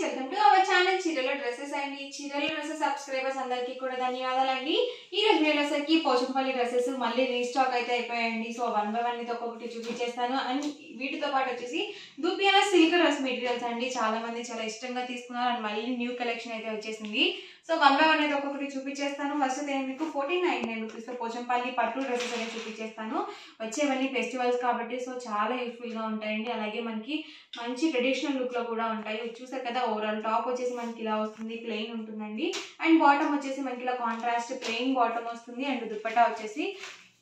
Welcome to our channel చీరల dresses అండి. చీరల డ్రెస్సెస్ సబ్స్క్రైబర్స్ అందరికీ కూడా ధన్యవాదాలండి. ఈ రోజు వీడియోసరికి పోచంపల్లి డ్రెస్సెస్ మళ్ళీ రీస్టాక్ అయితే అయిపోయాయండి. సో 1 by 1 అయితే ఒక్కొక్కటి చూపించేస్తాను. అండ్ వీటితో పాటు వచ్చేసి దూపియానా సిల్క్ డ్రెస్ మెటీరియల్స్ అండి. చాలా మంది చాలా ఇష్టంగా తీసుకున్నారు అండ్ మళ్ళీ న్యూ కలెక్షన్ అయితే వచ్చేసింది. సో 1 by 1 అయితే ఒక్కొక్కటి చూపించేస్తాను. ఫస్ట్ నేను మీకు 1499 రూపీస్ లో పోచంపల్లి పట్టు డ్రెస్సెస్ అనేది చూపించేస్తాను. వచ్చేవన్నీ ఫెస్టివల్స్ కాబట్టి సో చాలా యూస్ఫుల్ గా ఉంటాయండి. అలాగే మనకి మంచి ట్రెడిషనల్ లుక్ లో కూడా ఉంటాయి. చూసారు కదా, ఓవరాల్ టాప్ వచ్చేసి మనకి ఇలా వస్తుంది, ప్లెయిన్ ఉంటుందండి. అండ్ బాటమ్ వచ్చేసి మనకి ఇలా కాంట్రాస్ట్ ప్లెయిన్ బాటమ్ వస్తుంది. అండ్ దుపట్టా వచ్చేసి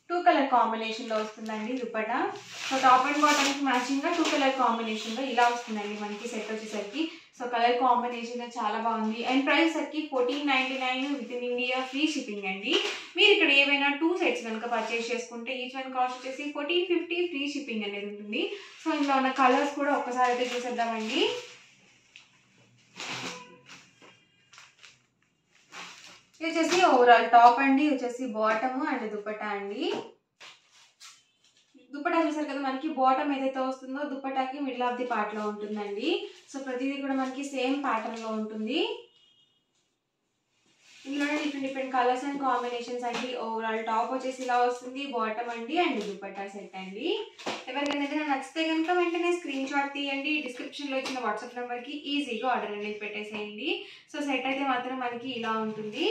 2 కలర్ కాంబినేషన్ లో వస్తుందండి dupatta. So top and bottom కి మ్యాచింగ్ గా 2 కలర్ కాంబినేషన్ లో ఇలా వస్తుందండి మనకి సెట్ వచ్చేసరికి. సో కలర్ కాంబినేషన్ చాలా బాగుంది. అండ్ ప్రైస్ సరికి 1499 with in India free shipping అండి. మీరు ఇక్కడ ఏవైనా 2 సెట్స్ కనుక పర్చేస్ చేసుకుంటే ఈచ్ వన్ కాస్ట్ వచ్చేసి 1450 ఫ్రీ షిప్పింగ్ అనేది ఉంటుంది. సో ఇందులో ఉన్న కలర్స్ కూడా ఒక్కసారి అయితే చూసేద్దామండి. ఇది వచ్చేసి ఓవరాల్ టాప్ అండి, వచ్చేసి బాటమ్ అండ్ దుపట్టా అండి. దుపట్టా చూసారు కదా, మనకి బాటమ్ ఏదైతే వస్తుందో దుపట్టాకి మిడిల్ ఆఫ్ ది పార్ట్ లో ఉంటుందండి. సో ప్రతిదీ కూడా మనకి సేమ్ ప్యాటర్న్ లో ఉంటుంది. ఇందులోనే డిఫరెంట్ కలర్స్ అండ్ కాంబినేషన్స్ అండి. ఓవరాల్ టాప్ వచ్చేసి ఇలా వస్తుంది, బాటమ్ అండి అండ్ దుపట్టా సెట్ అండి. ఎవరికైనా ఏదైనా నచ్చితే కనుక వెంటనే స్క్రీన్ షాట్ తీయండి. డిస్క్రిప్షన్ లో ఇచ్చిన వాట్సాప్ నెంబర్ కి ఈజీగా ఆర్డర్ అనేది పెట్టేసేయండి. సో సెట్ అయితే మాత్రం మనకి ఇలా ఉంటుంది.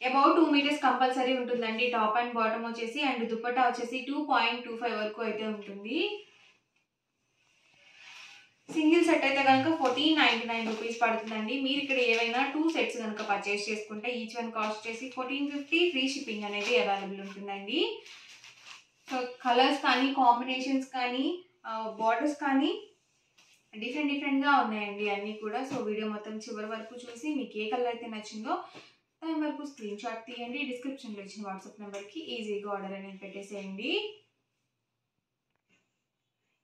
అబౌట్ 2 meters కంపల్సరీ ఉంటుందండి టాప్ అండ్ బాటమ్ వచ్చేసి. అండ్ దుపట్టా వచ్చేసి 2.25 వరకు అయితే ఉంటుంది. సింగిల్ సెట్ అయితే కనుక 1499 రూపీస్ పడుతుందండి. మీరు ఇక్కడ ఏవైనా 2 సెట్స్ కనుక పర్చేస్ చేసుకుంటే ఈచ్ వన్ కాస్ట్ వచ్చేసి 1450 ఫ్రీ షిప్పింగ్ అనేది అవైలబుల్ ఉంటుందండి. సో కలర్స్ కానీ కాంబినేషన్స్ కానీ బార్డర్స్ కానీ డిఫరెంట్గా ఉన్నాయండి అన్నీ కూడా. సో వీడియో మొత్తం చివరి వరకు చూసి మీకు ఏ కలర్ అయితే నచ్చిందో దాని వరకు స్క్రీన్ షాట్ తీయండి. డిస్క్రిప్షన్లో ఇచ్చిన వాట్సాప్ నెంబర్కి ఈజీగా ఆర్డర్ అనేది పెట్టేసేయండి.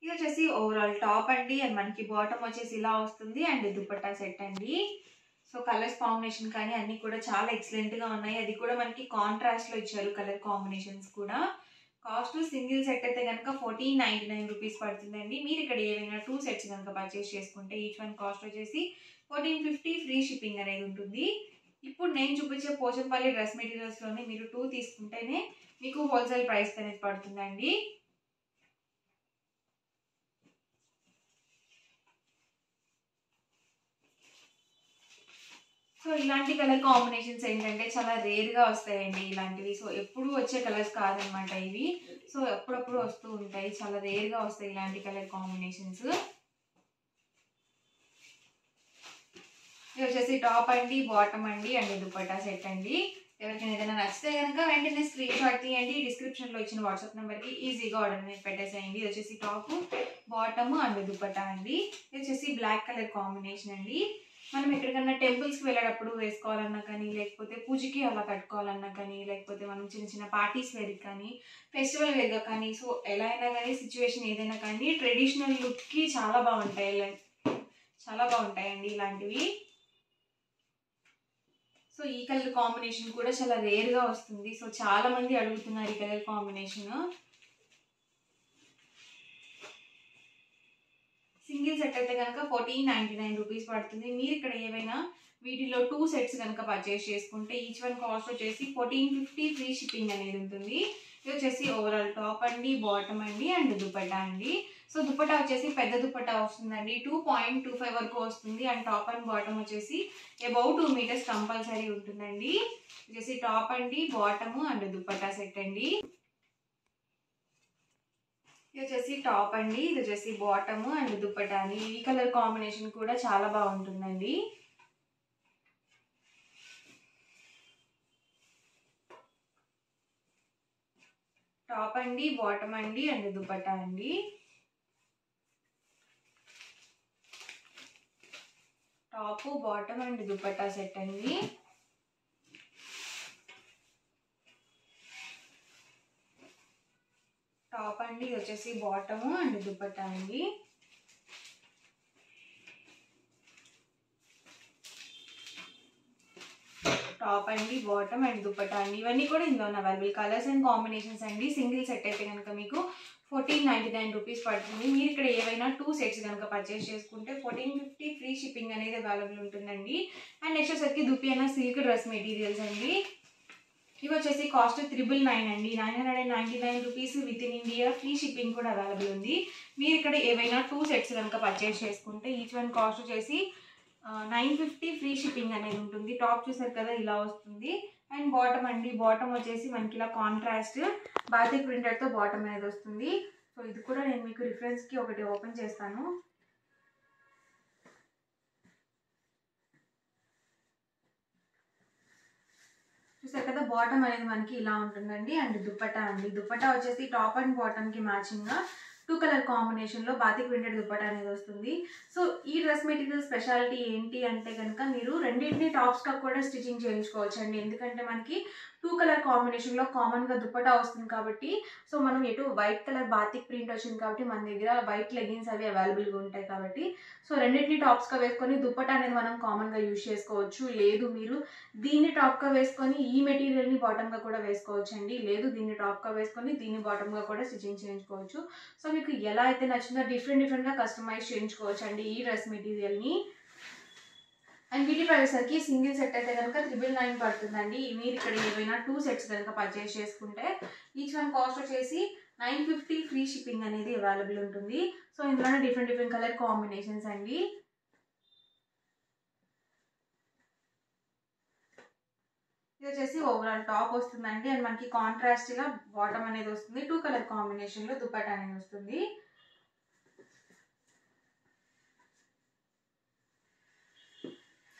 ఇది వచ్చేసి ఓవరాల్ టాప్ అండి అండ్ మనకి బాటమ్ వచ్చేసి ఇలా వస్తుంది అండ్ దుపట్టా సెట్ అండి. సో కలర్స్ కాంబినేషన్ కానీ అన్ని కూడా చాలా ఎక్సలెంట్గా ఉన్నాయి. అది కూడా మనకి కాంట్రాస్ట్లో ఇచ్చారు కలర్ కాంబినేషన్స్ కూడా. కాస్ట్ సింగిల్ సెట్ అయితే కనుక 1499 రూపీస్ పడుతుందండి. మీరు ఇక్కడ ఏవైనా 2 సెట్స్ కనుక పర్చేస్ చేసుకుంటే ఈచ్ వన్ కాస్ట్ వచ్చేసి 1450 ఫ్రీ షిప్పింగ్ అనేది ఉంటుంది. ఇప్పుడు నేను చూపించే పోచంపల్లి డ్రెస్ మెటీరియల్స్లోనే మీరు 2 తీసుకుంటేనే మీకు హోల్సేల్ ప్రైస్ అనేది పడుతుందండి. సో ఇలాంటి కలర్ కాంబినేషన్స్ ఏంటంటే చాలా రేర్గా వస్తాయండి ఇలాంటివి. సో ఎప్పుడు వచ్చే కలర్స్ కాదనమాట ఇవి. సో ఎప్పుడప్పుడు వస్తూ ఉంటాయి, చాలా రేర్గా వస్తాయి ఇలాంటి కలర్ కాంబినేషన్స్. ఇది వచ్చేసి టాప్ అండి, బాటమ్ అండి అండ్ దుపట్టా సెట్ అండి. ఎవరికైనా ఏదైనా నచ్చితే కనుక వెంటనే స్క్రీన్ షాట్ తీయండి. డిస్క్రిప్షన్లో ఇచ్చిన వాట్సాప్ నెంబర్కి ఈజీగా ఆర్డర్ అనేది పెట్టేసేయండి. ఇది వచ్చేసి టాప్, బాటమ్ అండ్ దుపట్టా అండి. ఇది వచ్చేసి బ్లాక్ కలర్ కాంబినేషన్ అండి. మనం ఎక్కడికన్నా టెంపుల్స్కి వెళ్ళేటప్పుడు వేసుకోవాలన్నా కానీ, లేకపోతే పూజకి అలా కట్టుకోవాలన్నా కానీ, లేకపోతే మనం చిన్న చిన్న పార్టీస్ వేర్కి కానీ, ఫెస్టివల్ వేర్గా కానీ, సో ఎలా అయినా కానీ సిచ్యువేషన్ ఏదైనా కానీ ట్రెడిషనల్ లుక్కి చాలా బాగుంటాయండి ఇలాంటివి. సో ఈ కలర్ కాంబినేషన్ కూడా చాలా రేర్గా వస్తుంది. సో చాలా మంది అడుగుతున్నారు ఈ కలర్ కాంబినేషన్. సింగిల్ సెట్ అయితే కనుక 1499 రూపీస్ పడుతుంది. మీరు ఇక్కడ ఏవైనా వీటిలో 2 సెట్స్ కనుక పర్చేస్ చేసుకుంటే ఈచ్ వన్ కాస్ట్ వచ్చేసి 1450 ఫ్రీ షిప్పింగ్ అనేది ఉంటుంది. ఇది వచ్చేసి ఓవరాల్ టాప్ అండి, బాటమ్ అండి అండ్ దుపట్టా అండి. సో దుపట్టా వచ్చేసి పెద్ద దుపట్టా వస్తుందండి, 2.25 వరకు వస్తుంది. అండ్ టాప్ అండ్ బాటమ్ వచ్చేసి అబౌట్ 2 meters కంపల్సరీ ఉంటుందండి. వచ్చేసి టాప్ అండి, బాటమ్ అండ్ దుపట్టా సెట్ అండి. ఇది వచ్చేసి టాప్ అండి, ఇది వచ్చేసి బాటమ్ అండ్ దుపట్టా అండి. ఈ కలర్ కాంబినేషన్ కూడా చాలా బాగుంటుందండి. టాప్ అండి, బాటమ్ అండి అండ్ దుపట్టా అండి. Top, bottom and dupatta set అండి. టాప్ అండి, ఇది వచ్చేసి బాటమ్ అండ్ దుపట్టా అండి. టాప్ అండి, బాటమ్ అండ్ దుపట్టా అండి. ఇవన్నీ కూడా ఇందులో అవైలబుల్ కలర్స్ అండ్ కాంబినేషన్స్ అండి. సింగిల్ సెట్ అయితే కనుక మీకు 1499 రూపీస్ పడుతుంది. మీరు ఇక్కడ ఏవైనా 2 సెట్స్ కనుక పర్చేస్ చేసుకుంటే 1450 ఫ్రీ షిప్పింగ్ అనేది అవైలబుల్ ఉంటుందండి. అండ్ నెక్స్ట్ వచ్చేసరికి దుపియానా సిల్క్ డ్రెస్ మెటీరియల్స్ అండి. ఇవి వచ్చేసి కాస్ట్ 999 అండి. 999 rupees with in India, free shipping కూడా అవైలబుల్ ఉంది. మీరు ఇక్కడ ఏవైనా 2 సెట్స్ కనుక పర్చేస్ చేసుకుంటే ఈచ్ వన్ కాస్ట్ వచ్చేసి 950 ఫ్రీ షిప్పింగ్ అనేది ఉంటుంది. టాప్ చూసారు కదా ఇలా వస్తుంది. అండ్ బాటమ్ అండి, బాటమ్ వచ్చేసి మనకి ఇలా కాంట్రాస్ట్ బాతిక్ ప్రింటెడ్తో బాటమ్ అనేది వస్తుంది. సో ఇది కూడా నేను మీకు రిఫరెన్స్కి ఒకటి ఓపెన్ చేస్తాను. చూసారు కదా బాటమ్ అనేది మనకి ఇలా ఉంటుందండి. అండ్ దుపట్టా అండి, దుపట్టా వచ్చేసి టాప్ అండ్ బాటమ్కి మ్యాచింగ్గా 2 కలర్ కాంబినేషన్లో బాతిక్ ప్రింటెడ్ దుపట్టా అనేది వస్తుంది. సో ఈ డ్రెస్ మెటీరియల్ స్పెషాలిటీ ఏంటి అంటే కనుక మీరు రెండింటిని టాప్స్గా కూడా స్టిచ్చింగ్ చేయించుకోవచ్చు అండి. ఎందుకంటే మనకి 2 కలర్ కాంబినేషన్లో కామన్గా దుపట్టా వస్తుంది కాబట్టి, సో మనం ఎటు వైట్ కలర్ బాతిక్ ప్రింట్ వచ్చింది కాబట్టి మన దగ్గర వైట్ లెగిన్స్ అవి అవైలబుల్గా ఉంటాయి కాబట్టి, సో రెండింటిని టాప్స్గా వేసుకొని దుపట్టా అనేది మనం కామన్గా యూజ్ చేసుకోవచ్చు. లేదు మీరు దీన్ని టాప్గా వేసుకొని ఈ మెటీరియల్ని బాటమ్గా కూడా వేసుకోవచ్చు అండి. లేదు దీన్ని టాప్గా వేసుకొని దీన్ని బాటమ్గా కూడా స్టిచ్చింగ్ చేయించుకోవచ్చు. సో మీకు ఎలా అయితే నచ్చిందో డిఫరెంట్గా కస్టమైజ్ చేయించుకోవచ్చు అండి ఈ డ్రెస్ మెటీరియల్ని. అండ్ వీటి ప్రైస్కి సింగిల్ సెట్ అయితే కనుక 999 పడుతుందండి. మీరు ఇక్కడ ఏవైనా 2 సెట్స్ కనుక పర్చేస్ చేసుకుంటే ఈచ్ వన్ కాస్ట్ వచ్చేసి 950 ఫ్రీ షిప్పింగ్ అనేది అవైలబుల్ ఉంటుంది. సో ఇందులోనే డిఫరెంట్ కలర్ కాంబినేషన్స్ అండి. ఇది వచ్చేసి ఓవరాల్ టాప్ వస్తుందండి. అండ్ మనకి కాంట్రాస్ట్గా బాటమ్ అనేది వస్తుంది. 2 కలర్ కాంబినేషన్లో దుపట్టా అనేది వస్తుంది.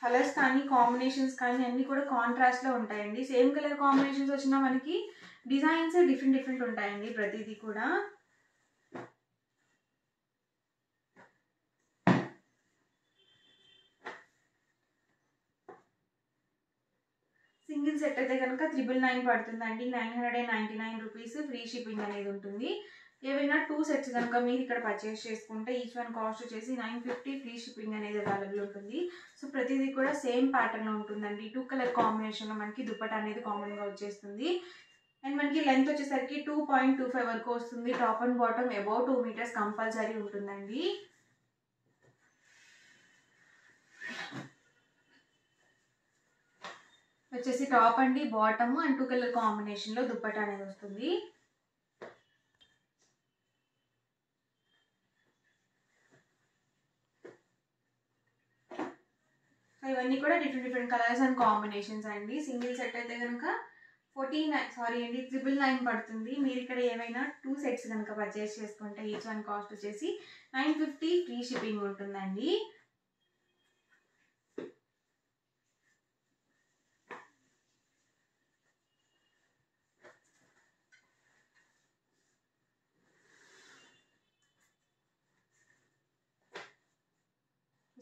కలర్స్ కానీ కాంబినేషన్స్ కానీ అన్నీ కూడా కాంట్రాస్ట్లో ఉంటాయండి. సేమ్ కలర్ కాంబినేషన్స్ వచ్చినా మనకి డిజైన్స్ డిఫరెంట్ ఉంటాయండి ప్రతిదీ కూడా. సింగిల్ సెట్ అయితే కనుక 999 పడుతుందండి. 999 రూపీస్ ఫ్రీ షిప్పింగ్ అనేది ఉంటుంది. ఏవైనా 2 సెట్స్ కనుక మీరు ఇక్కడ పర్చేస్ చేసుకుంటే ఈచ్ వన్ కాస్ట్ వచ్చేసి 950 ఫ్రీ షిప్పింగ్ అనేది అవైలబుల్ ఉంటుంది. సో ప్రతిదీ కూడా సేమ్ ప్యాటర్న్లో ఉంటుందండి. 2 కలర్ కాంబినేషన్లో మనకి దుపట్టా అనేది కామన్గా వచ్చేస్తుంది. అండ్ మనకి లెంత్ వచ్చేసరికి 2.25 వరకు వస్తుంది. Top and bottom above 2 metres compulsory ఉంటుందండి. వచ్చేసి టాప్ అండి, బాటమ్ అండ్ 2 కలర్ కాంబినేషన్లో దుపట్టా అనేది వస్తుంది. సో ఇవన్నీ కూడా డిఫరెంట్ కలర్స్ అండ్ కాంబినేషన్స్ అండి. సింగిల్ సెట్ అయితే కనుక 999 పడుతుంది. మీరు ఇక్కడ ఏమైనా 2 సెట్స్ కనుక పర్చేస్ చేసుకుంటే ఈచ్ వన్ కాస్ట్ వచ్చేసి 950 ఫ్రీ షిప్పింగ్ ఉంటుందండి.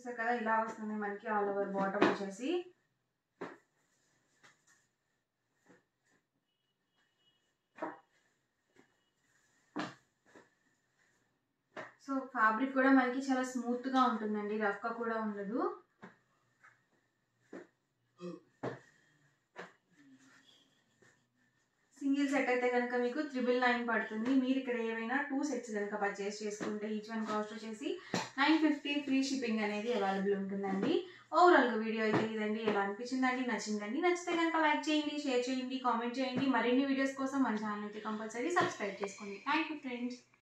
చూసారు కదా ఇలా వస్తుంది మనకి ఆల్ ఓవర్ బాటమ్ వచ్చేసి. సో ఫ్యాబ్రిక్ కూడా మనకి చాలా స్మూత్గా ఉంటుందండి, రఫ్గా కూడా ఉండదు. సింగిల్ సెట్ అయితే కనుక మీకు 999 పడుతుంది. మీరు ఇక్కడ ఏవైనా 2 సెట్స్ కనుక పర్చేస్ చేసుకుంటే ఈచ్ వన్ కాస్ట్ వచ్చేసి 950 ఫ్రీ షిప్పింగ్ అనేది అవైలబుల్ ఉంటుందండి. ఓవరాల్గా వీడియో అయితే ఇదండి. ఎలా అనిపించిందండి? నచ్చిందండి? నచ్చితే కనుక లైక్ చేయండి, షేర్ చేయండి, కామెంట్ చేయండి. మరిన్ని వీడియోస్ కోసం మన ఛానల్ అయితే కంపల్సరీ సబ్స్క్రైబ్ చేసుకోండి. Thank you friends.